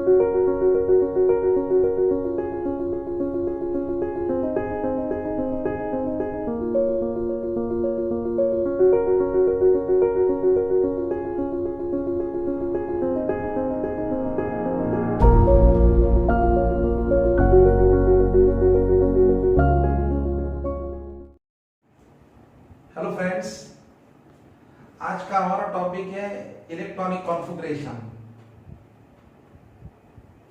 Hello friends, आज का हमारा टॉपिक है इलेक्ट्रॉनिक कॉन्फ़िगरेशन,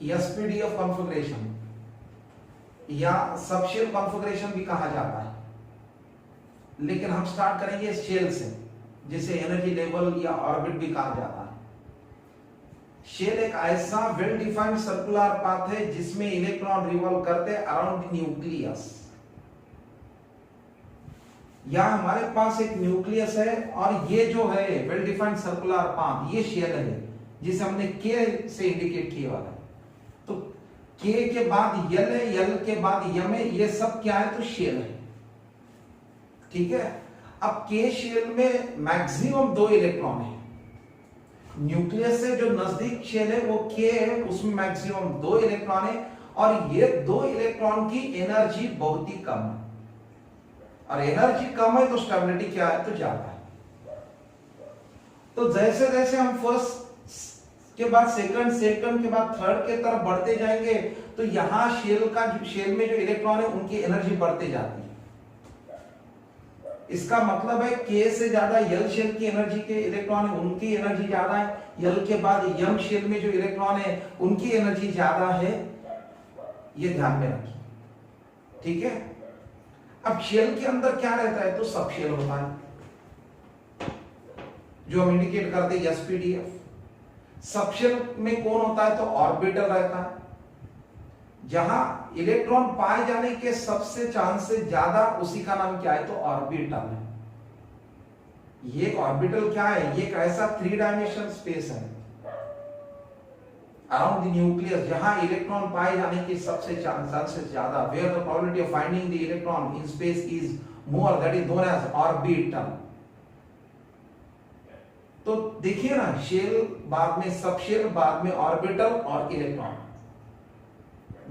एसपीडीएफ कॉन्फ़िगरेशन या सबशेल कॉन्फ़िगरेशन भी कहा जाता है। लेकिन हम स्टार्ट करेंगे शेल से, जिसे एनर्जी लेवल या ऑर्बिट भी कहा जाता है। शेल एक ऐसा वेल डिफाइंड सर्कुलर पाथ है जिसमें इलेक्ट्रॉन रिवॉल्व करते अराउंड द न्यूक्लियस। यहां हमारे पास एक न्यूक्लियस है और ये जो है वेल डिफाइंड सर्कुलर पाथ, ये शेल है जिसे हमने के से इंडिकेट किया हुआ है। तो के के बाद यल है, यल के बाद यम है, ये सब क्या है? तो शेल है। ठीक है। अब के शेल में मैक्सिमम 2 इलेक्ट्रॉन है। न्यूक्लियस से जो नजदीक शेल है वो के है, उसमें मैक्सिमम 2 इलेक्ट्रॉन है और ये 2 इलेक्ट्रॉन की एनर्जी बहुत ही कम है। और एनर्जी कम है तो स्टेबिलिटी क्या है? तो ज्यादा है। तो जैसे जैसे हम फर्स्ट के बाद सेकंड के बाद थर्ड के तरफ बढ़ते जाएंगे तो यहां शेल में जो इलेक्ट्रॉन है उनकी एनर्जी बढ़ते जाती है। इसका मतलब है के से ज्यादा यल शेल की एनर्जी के इलेक्ट्रॉन है, उनकी एनर्जी ज्यादा है। यल के बाद यम शेल में जो इलेक्ट्रॉन है उनकी एनर्जी ज्यादा है। ये ध्यान में रखिए। ठीक है। अब शेल के अंदर क्या रहता है? तो सब शेल होता है, जो हम इंडिकेट करते हैं एसपीडीएफ। सब शेल में कौन होता है? तो ऑर्बिटल रहता है। जहां इलेक्ट्रॉन पाए जाने के सबसे चांसेस ज्यादा, उसी का नाम क्या है? तो ऑर्बिटल है। ये एक ऑर्बिटल क्या है? ये एक ऐसा 3 डायमेंशनल स्पेस है अराउंड द न्यूक्लियस जहां इलेक्ट्रॉन पाए जाने की सबसे चांसेस ज्यादा, where the probability of finding the electron in space is more, that is known as orbital. तो देखिए ना, शेल बाद में सबशेल, बाद में ऑर्बिटल और इलेक्ट्रॉन।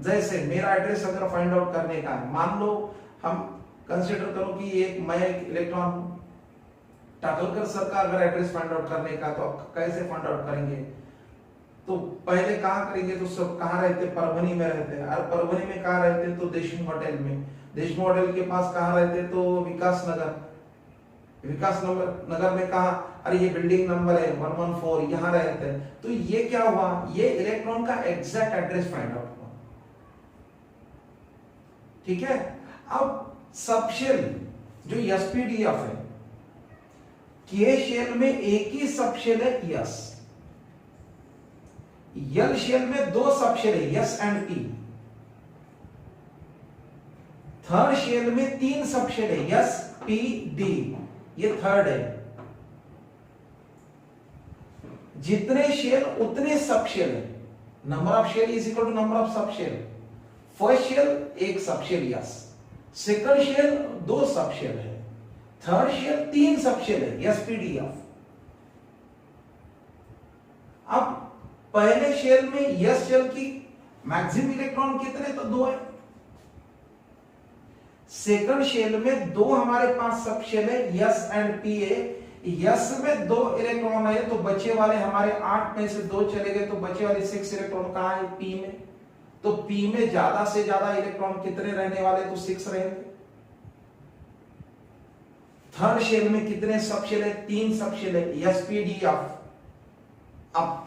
जैसे मेरा एड्रेस अगर फाइंड आउट करने का है, मान लो हम कंसीडर करो कि मैं एक इलेक्ट्रॉन हूं। टाकलकर सर का अगर एड्रेस फाइंड आउट करने का तो कैसे फाइंड आउट करेंगे? तो पहले कहां करेंगे? तो सब कहां रहते? परभनी में रहते हैं। और परभनी में कहां रहते? तो देशमुख होटल में। देशमुख होटल के पास कहां रहते? तो विकास नगर में कहा? अरे ये बिल्डिंग नंबर है 114, यहां रहते हैं। तो ये क्या हुआ? ये इलेक्ट्रॉन का एग्जैक्ट एड्रेस फाइंड आउट हुआ। ठीक है। अब सबशेल जो एसपीडीएफ है, के शेल में एक ही सबशेल है यस। यल शेल में 2 सबशेल है S and P. Third shell में 3 सबशेल है यस पी डी, ये थर्ड है। जितने शेल उतने सबशेल है। Number of shell is equal to number of subshell. First shell 1 subshell S, second shell 2 subshell है, थर्ड शेल 3 सबशेल है SPDF. अब पहले शेल में यस शेल की मैक्सिमम इलेक्ट्रॉन कितने? तो 2 है। सेकंड शेल में 2 हमारे पास सब शेल है यस एंड पी है। यस में 2 इलेक्ट्रॉन है तो बचे वाले हमारे 8 में से 2 चले गए, तो बचे वाले 6 इलेक्ट्रॉन कहां है? पी में। तो पी में ज्यादा से ज्यादा इलेक्ट्रॉन कितने रहने वाले? तो 6 रहेंगे। थर्ड शेल में कितने सब शेल है? 3 सब शेल है एसपीडीएफ। अब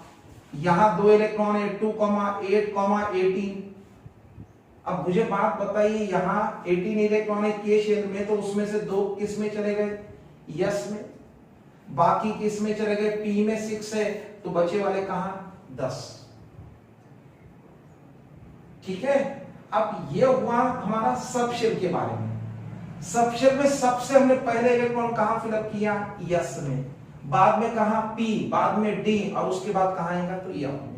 यहां 2 इलेक्ट्रॉन है 2, 8, 18। अब मुझे बात बताइए, यहां 18 इलेक्ट्रॉन है के शेल में, तो उसमें से 2 किस में चले गए? यस में। बाकी किस में चले गए? पी में 6 है, तो बचे वाले कहां? 10। ठीक है। अब ये हुआ हमारा सबशेल के बारे में। सबशेल में सबसे हमने पहले इलेक्ट्रॉन कहां फिलअप किया? यस में। बाद में कहा? पी, बाद में डी, और उसके बाद कहां आएगा? तो यम में।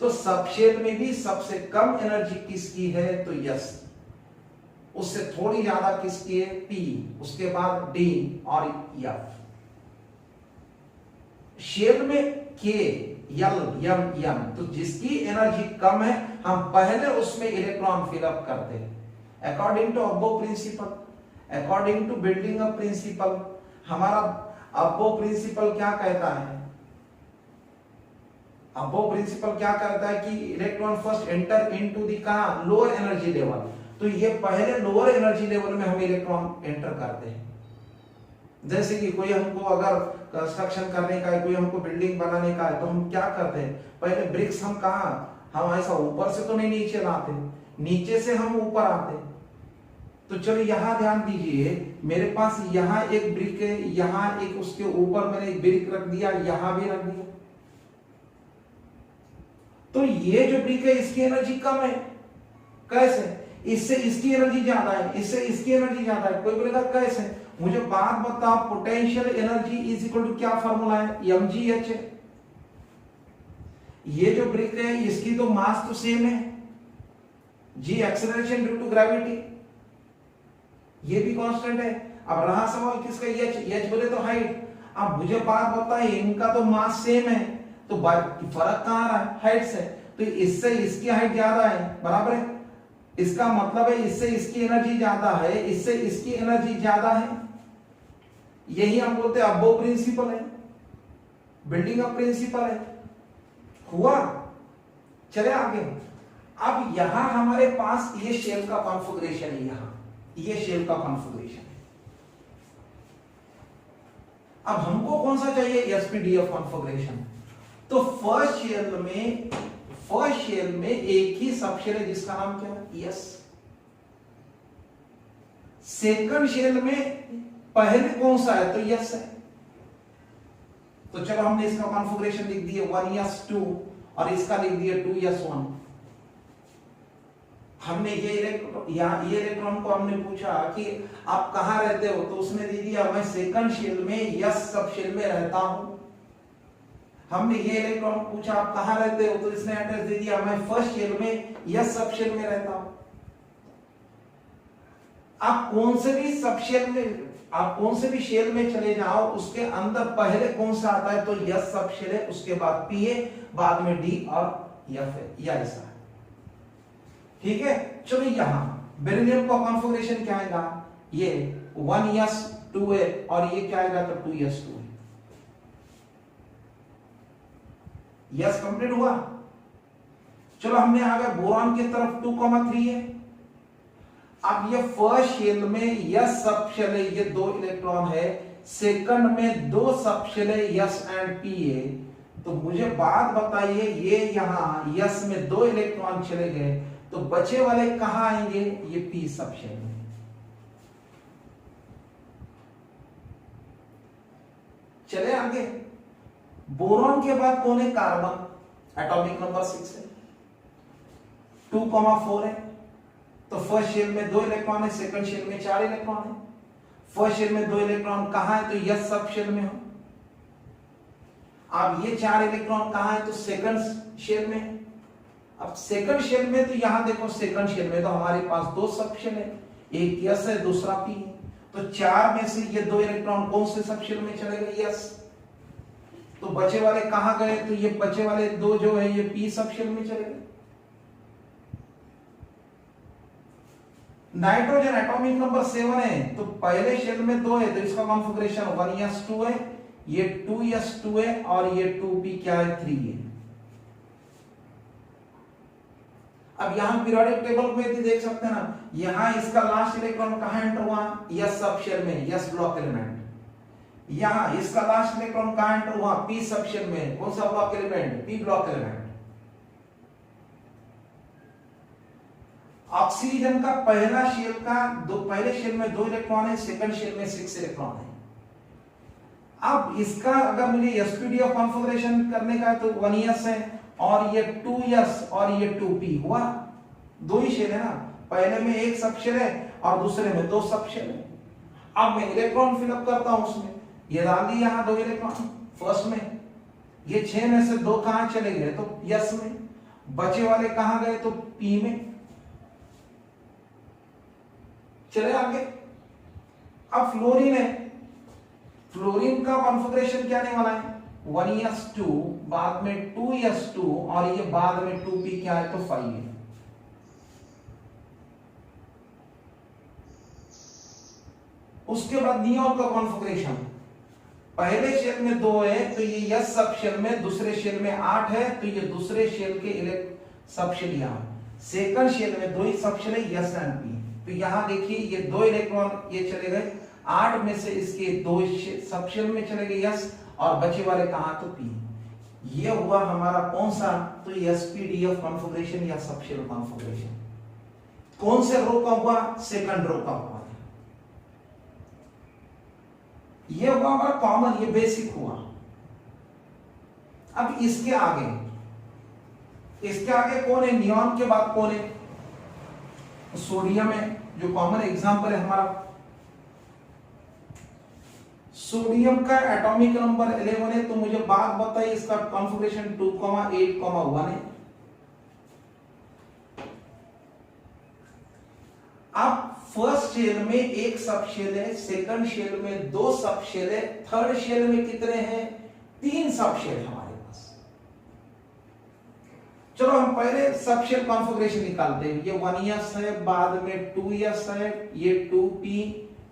तो सबशेल में भी सबसे कम एनर्जी किसकी है? तो यस। उससे थोड़ी ज्यादा किसकी है? पी, उसके बाद डी और एफ। शेल में के यल यम यम, तो जिसकी एनर्जी कम है हम पहले उसमें इलेक्ट्रॉन फिलअप करते हैं according to aufbau principle, according to building up principle. हमारा अबो प्रिंसिपल क्या कहता है, अबो प्रिंसिपल क्या कहता है कि electron first enter into the कहां लोअर एनर्जी लेवल, तो ये पहले लोअर एनर्जी लेवल में हम इलेक्ट्रॉन एंटर करते हैं। जैसे कि कोई हमको अगर कंस्ट्रक्शन करने का है, कोई हमको बिल्डिंग बनाने का है, तो हम क्या करते हैं, पहले ब्रिक्स हम कहा, हम ऐसा ऊपर से तो नहीं नीचे लाते, नीचे से हम ऊपर आते। तो चलो यहां ध्यान दीजिए, मेरे पास यहां एक ब्रिक है, यहां एक, उसके ऊपर मैंने एक ब्रिक रख दिया, यहां भी रख दिया। तो ये जो ब्रिक है इसकी एनर्जी कम है, कैसे, इससे इसकी एनर्जी ज्यादा है, इससे इसकी एनर्जी ज्यादा है। कोई बोलेगा कैसे, मुझे बात बताओ, potential energy is equal to क्या फॉर्मूला है, mgh है। ये जो ब्रिक है इसकी तो मास तो सेम है, g acceleration due to gravity, ये भी कांस्टेंट है। अब रहा सवाल किसका, h बोले तो हाइट। अब मुझे बात बताइए, इनका तो मास सेम है, तो फर्क कहां आ रहा है, हाइट से। तो इससे इसकी हाइट ज्यादा है, बराबर है, इसका मतलब है इससे इसकी एनर्जी ज्यादा है, इससे इसकी एनर्जी ज्यादा है। यही हम बोलते हैं अबो प्रिंसिपल है, बिल्डिंग अप प्रिंसिपल है। हुआ, चले आगे। अब यहां हमारे पास ये शेल का कॉन्फ़िगरेशन है, यहां ये शेल का कॉन्फ़िगरेशन है। अब हमको कौन सा चाहिए, एसपीडीएफ कॉन्फ़िगरेशन। तो फर्स्ट शेल में एक ही सबशेल है जिसका नाम क्या है, एस। सेकंड शेल में पहले कौन सा है, तो यस है। तो चलो हमने इसका कॉन्फ़िगरेशन लिख दिया 1s2 और इसका लिख दिया 2s1। हमने ये इलेक्ट्रॉन को हमने पूछा कि आप कहां रहते हो, तो उसने दे दिया मैं सेकंड शेल में यस सब शेल में रहता हूं। हमने ये इलेक्ट्रॉन पूछा आप कहां रहते हो, तो इसने एड्रेस दे दिया मैं फर्स्ट शेल में यस सब शेल में रहता हूं। आप कौन से भी सब शेल में, आप कौन से भी शेल में चले जाओ, उसके अंदर पहले कौन सा आता है, तो यस सब शेल है, उसके बाद पी है, बाद में डी और एफ है, या ऐसा है। ठीक है, चलो यहां बेरिलियम का कॉन्फ़िगरेशन क्या आएगा, ये 1s2 है और ये क्या आएगा, तो 2s2 है। यस कंप्लीट हुआ। चलो हमने आ गए बोरॉन की तरफ, 2,3 है। अब ये फर्स्ट शेल में यस सब शेल है, ये 2 इलेक्ट्रॉन है, सेकंड में 2 सब शेल है, यस एंड पी है। तो मुझे बात बताइए, ये यहां यस में 2 इलेक्ट्रॉन चले गए, तो बचे वाले कहां आएंगे, ये पी सब शेल में। चले आगे, बोरॉन के बाद कौन है, कार्बन, एटॉमिक नंबर 6 है, 2,4 है। तो फर्स्ट शेल में 2 इलेक्ट्रॉन है, सेकंड शेल में 4 इलेक्ट्रॉन है। फर्स्ट शेल में 2 इलेक्ट्रॉन कहां है, तो यस सब शेल में हो। अब ये 4 इलेक्ट्रॉन कहां है, तो सेकंड शेल में। अब सेकंड शेल में, तो यहां देखो सेकंड शेल में तो हमारे पास 2 सब शेल है, एक यस है, दूसरा पी है। तो 4 में से ये 2 इलेक्ट्रॉन कौन से सब शेल में चले गए, यस। तो बचे वाले कहां गए, तो ये बचे वाले 2 जो है ये पी सब शेल में चले गए। नाइट्रोजन एटॉमिक नंबर 7 है, तो पहले शेल में 2 है, तो इसका कॉन्फ़िगरेशन 1s2 है, ये 2s2 है और ये 2p क्या है, 3 है। अब यहां पीरियोडिक टेबल में भी देख सकते हैं ना, यहां इसका लास्ट इलेक्ट्रॉन कहां एंटर हुआ, यस सब शेल में, यस ब्लॉक एलिमेंट। यहां इसका लास्ट इलेक्ट्रॉन कहां एंटर हुआ, पी सब शेल में, कौन सा block element, P block element. Oxygen का पहला शेल का पहले शेल में 2 इलेक्ट्रॉन है, सेकंड शेल में 6 इलेक्ट्रॉन है। अब इसका अगर मुझे एसपीडीएफ कॉन्फ़िगरेशन करने का है, तो 1s है और ये 2s और ये 2p हुआ, 2 ही शेल है ना, पहले में एक सब शेल है और दूसरे में 2 सब शेल है। अब मैं इलेक्ट्रॉन फिलअप करता हूं उसमें, ये डाल दी यहां 2 इलेक्ट्रॉन फर्स्ट में, ये 6 में से 2 कहां चले गए, तो यस में, बचे वाले कहां गए, तो पी में। चले आगे, अब फ्लोरीन है, फ्लोरीन का कॉन्फ़िगरेशन क्या आने वाला है, 1s2, बाद में 2s2 और ये बाद में 2p क्या है तो 5 है। उसके बाद नियॉन का कॉन्फ़िगरेशन, पहले शेल में 2 है तो ये s सब शेल में, दूसरे शेल में 8 है तो ये दूसरे शेल के सब शेल यहां, सेकंड शेल में 2 ही सब शेल है s एंड p। तो यहां देखिए ये 2 इलेक्ट्रॉन ये चले गए, 8 में से इसके 2 सब शेल में चले गए s और बचे वाले कहां तो p। ये हुआ हमारा कौन सा तो sp-df कॉन्फ़िगरेशन या सब शेल कॉन्फ़िगरेशन। कौन से रो का हुआ, सेकंड रो का हुआ। ये हुआ हमारा कॉमन, ये बेसिक हुआ। अब इसके आगे कौन है, नियॉन के बाद कौन है, सोडियम है जो कॉमन एग्जांपल है हमारा। सोडियम का एटॉमिक नंबर 11 है तो मुझे बात बताइए इसका कॉन्फ़िगरेशन 2, 8, 1 है। अब फर्स्ट शेल में एक सब शेल है, सेकंड शेल में 2 सब शेल है, थर्ड शेल में कितने हैं 3 सब शेल हमारे पास। चलो हम पहले सब शेल कॉन्फ़िगरेशन निकालते हैं। ये 1s है, बाद में 2s है, ये 2p,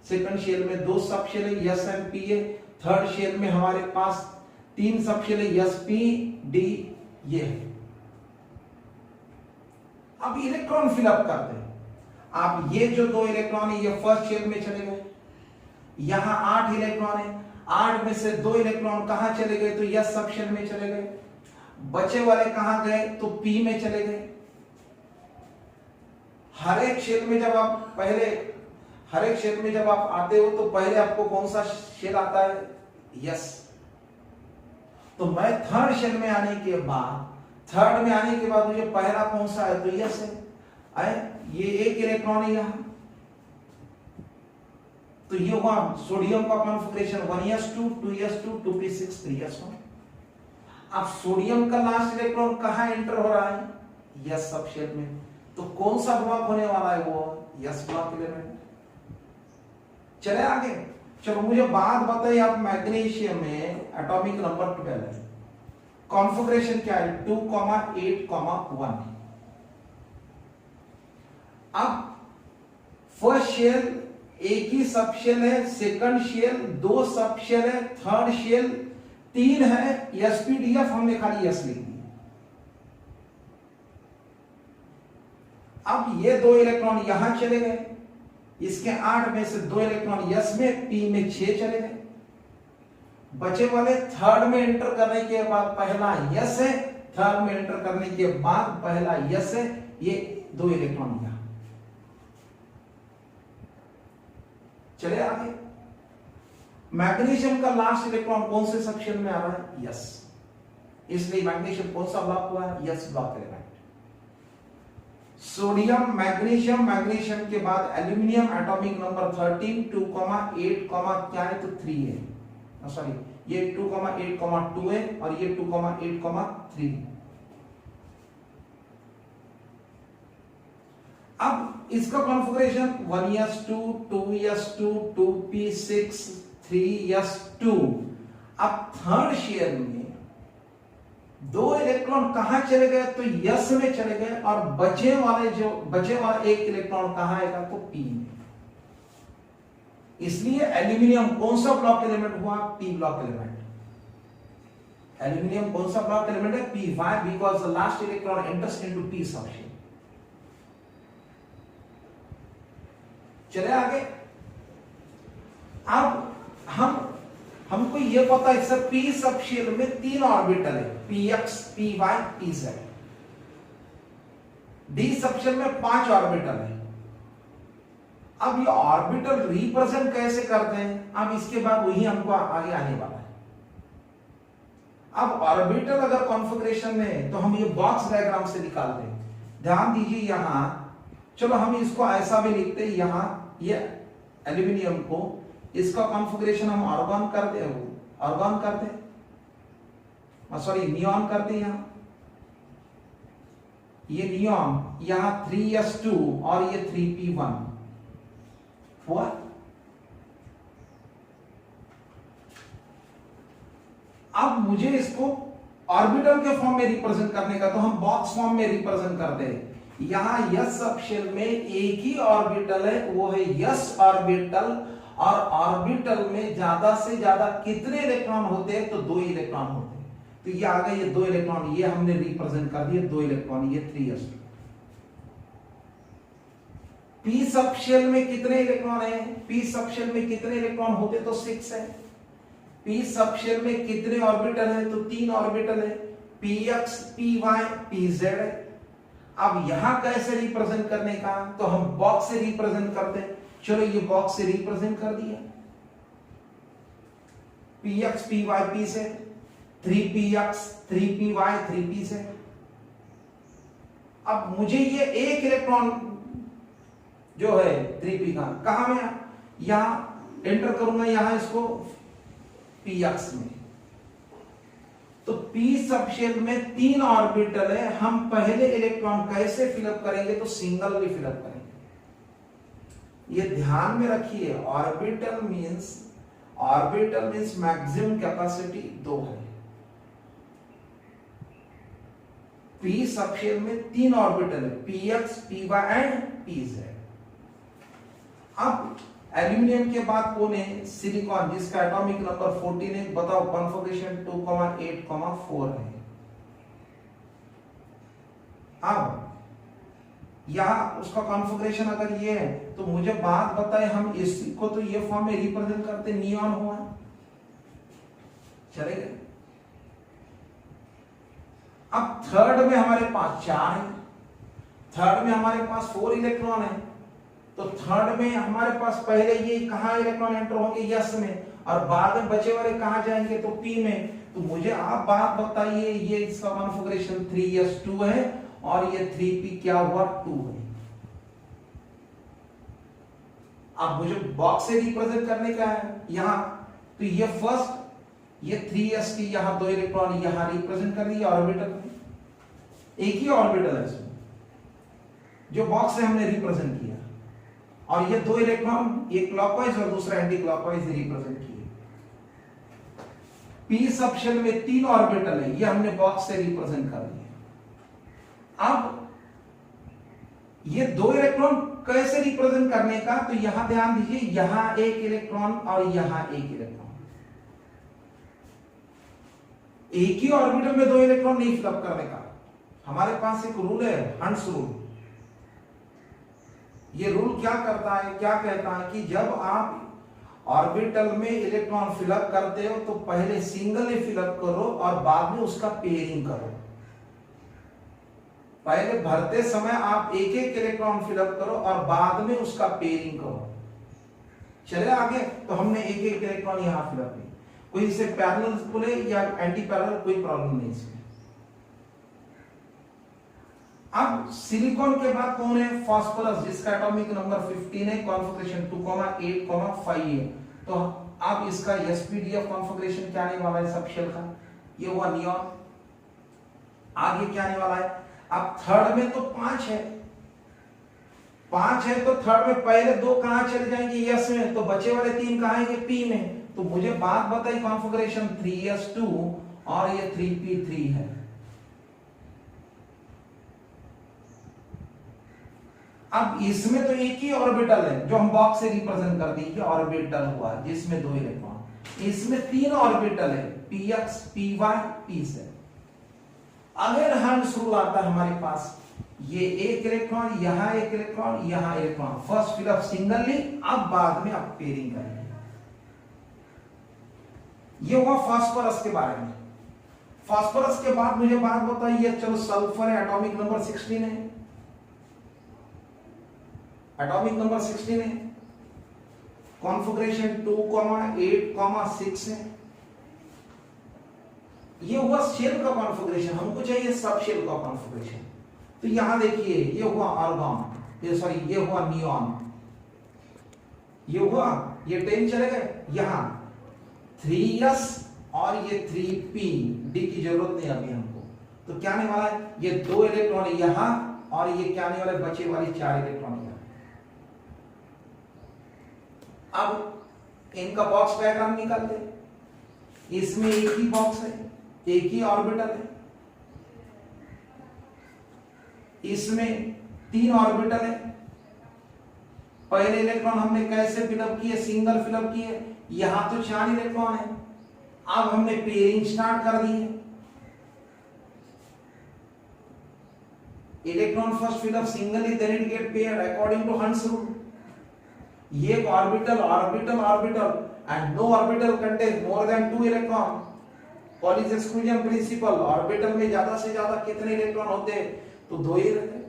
सेकंड शेल में 2 सब शेल है s एंड p है, थर्ड शेल में हमारे पास 3 सब शेल है sp d ये है। अब इलेक्ट्रॉन फिलअप करते हैं। आप ये जो 2 इलेक्ट्रॉन है ये फर्स्ट शेल में चले गए, यहां 8 इलेक्ट्रॉन है, 8 में से 2 इलेक्ट्रॉन कहां चले गए तो यस सब शेल में चले गए, बचे वाले कहां गए तो p में चले गए। हर एक शेल में जब आप आते हो तो पहले आपको कौन सा शेल आता है यस। तो मैं थर्ड शेल में आने के बाद मुझे पहला कौन सा है तो यस है। ये एक इलेक्ट्रॉन है यहां, तो ये हुआ सोडियम का configuration 1s2, 2s2, 2p6, 3s1। अब सोडियम का लास्ट इलेक्ट्रॉन कहां एंटर हो रहा है यस सब शेल में, तो कौन सा ब्लॉक होने वाला है वो यस ब्लॉक एलिमेंट। चले आगे, चलो मुझे बात बताइए आप मैग्नीशियम में एटॉमिक नंबर 12 है, कॉन्फ़िगरेशन क्या है 2, 8, 1। अब फर्स्ट शेल एक ही सब शेल है, सेकंड शेल 2 सब शेल है, थर्ड शेल 3 है, sp-df हमने खाली यस लिख दी। अब ये 2 इलेक्ट्रॉन यहां चले गए, इसके 8 में से 2 इलेक्ट्रॉन यस में, p में 6 चले गए, बचे वाले थर्ड में एंटर करने के बाद पहला यस है, थर्ड में एंटर करने के बाद पहला यस है, ये 2 इलेक्ट्रॉन यहां चले आगे। मैग्नीशियम का लास्ट इलेक्ट्रॉन कौन से सब शेल में आ रहा है यस, इसलिए मैग्नीशियम कौन सा ब्लॉक हुआ है yes block element. Sodium, magnesium के बाद एल्यूमिनियम एटॉमिक नंबर 13, 2, 8, क्या है तो 3 है, सॉरी ये 2, 8, 2 है और ये 2, 8, 3। अब इसका configuration 1s2, 2s2, 2p6, 3s2। अब थर्ड शेल में 2 इलेक्ट्रॉन कहां चले गए तो यस में चले गए और बचे वाला एक इलेक्ट्रॉन कहां आएगा तो p में। इसलिए एल्यूमिनियम कौन सा ब्लॉक एलिमेंट हुआ p ब्लॉक एलिमेंट। एल्यूमिनियम कौन सा ब्लॉक एलिमेंट है p। why? Because the last electron enters into p subshell। चले आगे। अब हमको ये पता है सर p सब शेल में 3 ऑर्बिटल है, px, py, pz। d subshell में 5 ऑर्बिटल है। अब ये ऑर्बिटल रिप्रेजेंट कैसे करते हैं, अब इसके बाद वही हमको आगे आने वाला है। अब ऑर्बिटल अगर कॉन्फ़िगरेशन में तो हम ये बॉक्स डायग्राम से निकालते हैं। ध्यान दीजिए यहां, चलो हम इसको ऐसा भी लिखते हैं, यहां ये एल्यूमिनियम को इसका कॉन्फ़िगरेशन हम आर्गन करते सॉरी नियॉन करते हैं। यहां ये नियॉन, यहां 3s2 और ये 3p1 हुआ। अब मुझे इसको ऑर्बिटल के फॉर्म में रिप्रेजेंट करने का, तो हम बॉक्स फॉर्म में रिप्रेजेंट करते हैं। यहां यस सबशेल में एक ही ऑर्बिटल है, वो है यस ऑर्बिटल, और ऑर्बिटल में ज्यादा से ज्यादा कितने इलेक्ट्रॉन होते हैं, तो 2 इलेक्ट्रॉन होते हैं। तो ये आ गए ये 2 इलेक्ट्रॉन, ये हमने रिप्रेजेंट कर दिए 2 इलेक्ट्रॉन, ये 3s2। पी सबशेल में कितने इलेक्ट्रॉन है, पी सबशेल में कितने इलेक्ट्रॉन होते, तो 6 है। पी सबशेल में कितने ऑर्बिटल है, तो 3 ऑर्बिटल है, px py pz है। अब यहां कैसे रिप्रेजेंट करने का, तो हम बॉक्स से रिप्रेजेंट करते हैं। चलो ये बॉक्स से रिप्रेजेंट कर दिया, px py pz, 3px 3py 3pz। अब मुझे ये एक इलेक्ट्रॉन जो है 3p का कहां में, यहां एंटर करूंगा, यहां इसको px में। तो p सबशेल में 3 ऑर्बिटल है, हम पहले इलेक्ट्रॉन कैसे फिलअप करेंगे, तो सिंगल फिलअप करेंगे। ये ध्यान में रखिए, ऑर्बिटल मींस मैक्सिमम कैपेसिटी 2 है। p सबशेल में 3 ऑर्बिटल है, px py एंड pz। अब एल्यूमिनियम के बाद कौन है, सिलिकॉन, जिसका एटॉमिक नंबर 14 है। बताओ कॉन्फ़िगरेशन 2,8,4 है। अब यहां उसका कॉन्फ़िगरेशन अगर ये है, तो मुझे बात बताए, हम इसको तो ये फॉर्म में रिप्रेजेंट करते, नियॉन हुआ, चलेगा। अब थर्ड में हमारे पास 4 है, थर्ड में हमारे पास 4 इलेक्ट्रॉन है। तो थर्ड में हमारे पास पहले ये कहां इलेक्ट्रॉन एंटर होंगे, यस में, और बाद में बचे वाले कहां जाएंगे, तो पी में। तो मुझे आप बात बताइए, ये इसका कॉन्फ़िगरेशन 3s2 है, और ये 3p क्या हुआ, 2 है। अब मुझे बॉक्स से रिप्रेजेंट करने का है यहां, तो ये फर्स्ट, ये 3s की यहां 2 इलेक्ट्रॉन यहां रिप्रेजेंट कर दिया ऑर्बिटल में, एक ही ऑर्बिटल है इसमें जो बॉक्स से हमने रिप्रेजेंट किया, और ये 2 इलेक्ट्रॉन, एक क्लॉकवाइज और दूसरा एंटी क्लॉकवाइज रिप्रेजेंट किए। पी सबशेल में 3 ऑर्बिटल है, ये हमने बॉक्स से रिप्रेजेंट कर दिया। अब ये 2 इलेक्ट्रॉन कैसे रिप्रेजेंट करने का, तो यहां ध्यान दीजिए, यहां एक इलेक्ट्रॉन और यहां एक इलेक्ट्रॉन, एक ही ऑर्बिटल में 2 इलेक्ट्रॉन नहीं फिलअप करने का। हमारे पास एक रूल है, हंट्स रूल। ये रूल क्या करता है, क्या कहता है कि जब आप ऑर्बिटल में इलेक्ट्रॉन फिलअप करते हो, तो पहले सिंगल ही फिलअप करो और बाद में उसका पेयरिंग करो। पहले भरते समय आप एक एक इलेक्ट्रॉन फिलअप करो और बाद में उसका पेयरिंग करो। चले आगे, तो हमने एक एक इलेक्ट्रॉन यहां फिलअप किया। कोई इसे पैरेलल बोले या एंटी पैरेलल, कोई प्रॉब्लम नहीं इसमें। अब सिलिकॉन के बाद कौन है, फास्फोरस, जिसका एटॉमिक नंबर 15 है, कॉन्फ़िगरेशन 2,8,5 है। तो अब इसका sp-df कॉन्फ़िगरेशन क्या आने वाला है सबशेल का, ये हुआ नियॉन। आगे क्या आने वाला है, अब थर्ड में तो 5 है, 5 है, तो थर्ड में पहले 2 कहां चले जाएंगे, यस में, तो बचे वाले 3 कहां आएंगे, पी में। तो मुझे बात बताई, कॉन्फ़िगरेशन 3s2 और ये 3p3 है। अब इसमें तो एक ही ऑर्बिटल है जो हम बॉक्स से रिप्रेजेंट कर दी, ऑर्बिटल हुआ जिसमें 2 इलेक्ट्रॉन, इसमें 3 ऑर्बिटल है, px py pz। अगर हंट्स रूल आता है हमारे पास, ये एक इलेक्ट्रॉन, यहां एक इलेक्ट्रॉन, यहां इलेक्ट्रॉन, फर्स्ट फिलअप सिंगली, अब बाद में आप पेयरिंग करेंगे। ये हुआ फास्फोरस के बारे में। फास्फोरस के बाद मुझे बात बताइए, चलो सल्फर है, एटॉमिक नंबर 16 है, एटॉमिक नंबर 16 है, कॉन्फ़िगरेशन 2,8,6 है। ये हुआ शेल का कॉन्फ़िगरेशन, हमको चाहिए सब शेल का कॉन्फ़िगरेशन। तो यहां देखिए, ये हुआ आर्गॉन, ये सॉरी, ये हुआ नियॉन, ये हुआ, ये 10 चले गए, यहां 3s और ये 3p, डी की जरूरत नहीं अभी हमको। तो क्या आने वाला है, ये 2 इलेक्ट्रॉन यहां, और ये क्या आने वाला है, बचे वाली 4 इलेक्ट्रॉन यहां। अब इनका बॉक्स डायग्राम निकालते, इसमें एक ही बॉक्स है, एक ही ऑर्बिटल है, इसमें 3 ऑर्बिटल है। पहले इलेक्ट्रॉन हमने कैसे फिलअप किए, सिंगल फिलअप किए, यहां तो 4 इलेक्ट्रॉन है। अब हमने पेयरिंग स्टार्ट कर दी है। Electron first fill up singly, then it get paired according to Hund's rule. ये orbital orbital orbital and no orbital contain more than 2 electron. Pauli's exclusion principle, orbital में ज्यादा से ज्यादा कितने इलेक्ट्रॉन होते हैं, तो 2 ही रहते हैं।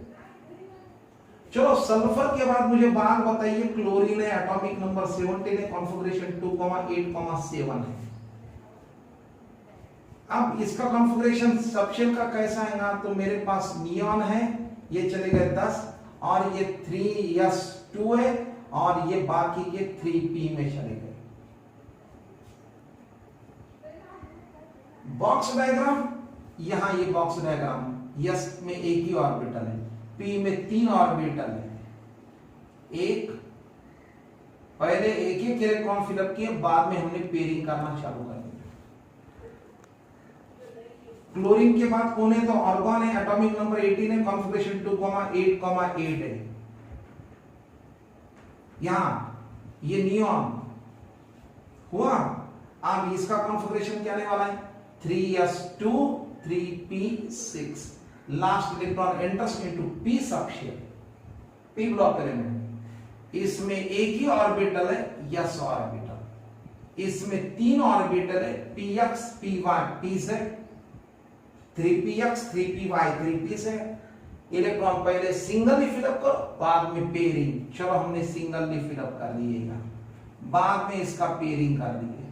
चलो सल्फर के बाद मुझे बात बताइए, क्लोरीन है, एटॉमिक नंबर 17 है, कॉन्फ़िगरेशन 2,8,7 है। अब इसका कॉन्फ़िगरेशन सबशेल का कैसा आएगा, तो मेरे पास नियॉन है, ये चले गए 10, और ये 3s2 है, और ये बाकी के 3p में चले गए। बॉक्स डायग्राम, यहां ये बॉक्स डायग्राम, s में एक ही ऑर्बिटल है, p में 3 ऑर्बिटल है। एक पहले एक एक इलेक्ट्रॉन फिलअप किए, बाद में हमने पेयरिंग करना चालू कर दिया। क्लोरीन के बाद कौन है, तो आर्गन है, एटॉमिक नंबर 18 है, कॉन्फ़िगरेशन 2,8,8 है। यहां ये नियॉन हुआ। अब इसका कॉन्फ़िगरेशन क्या आने वाला है, 3s2 3p6। Last electron enters into p subshell, p block element. इसमें एक ही ऑर्बिटल है, s ऑर्बिटल। इसमें 3 ऑर्बिटल है, px py pz, 3px 3py 3pz। Electron पहले सिंगल फिलअप करो, बाद में पेयरिंग। चलो हमने सिंगल फिलअप कर दिएगा, बाद में इसका पेयरिंग कर दिए।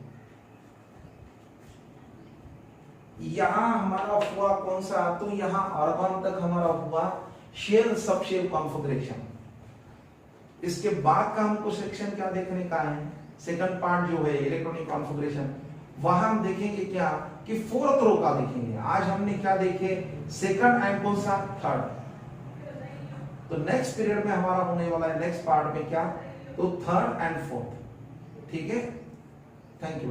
यहां हमारा हुआ कौन सा, तो यहां आर्गन तक हमारा हुआ शेल सबशेल कॉन्फ़िगरेशन। इसके बाद का हमको सेक्शन क्या देखने का है, सेकंड पार्ट जो है इलेक्ट्रॉनिक कॉन्फ़िगरेशन, वहां हम देखेंगे क्या कि 4th रो का देखेंगे। आज हमने क्या देखे, सेकंड एंड कौन सा, थर्ड। तो नेक्स्ट पीरियड में हमारा होने वाला है नेक्स्ट पार्ट में क्या, तो 3rd एंड 4th। ठीक है, थैंक यू।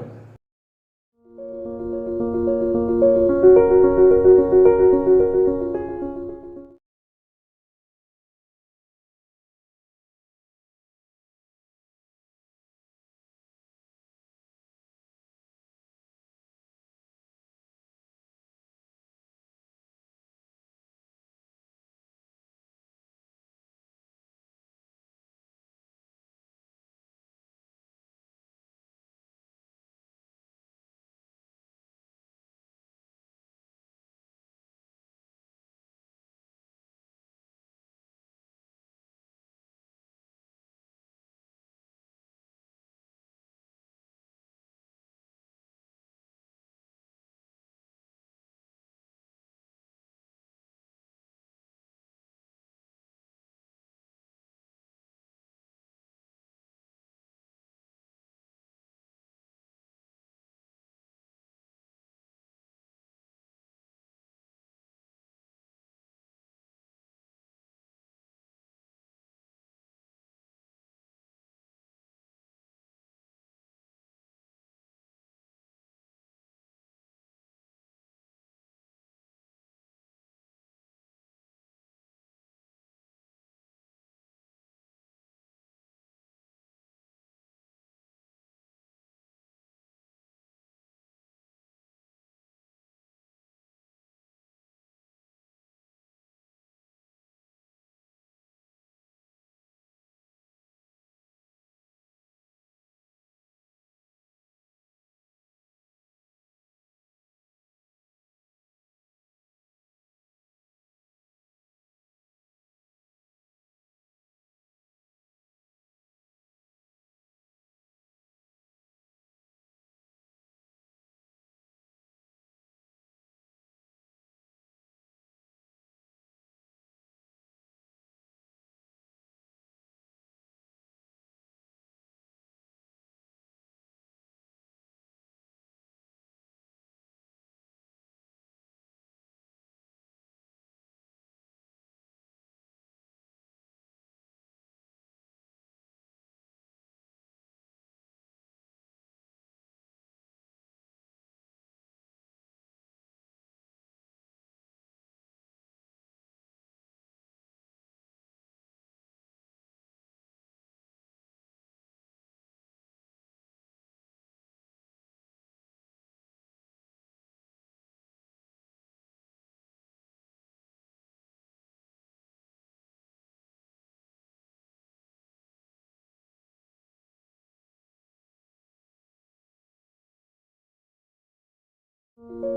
है।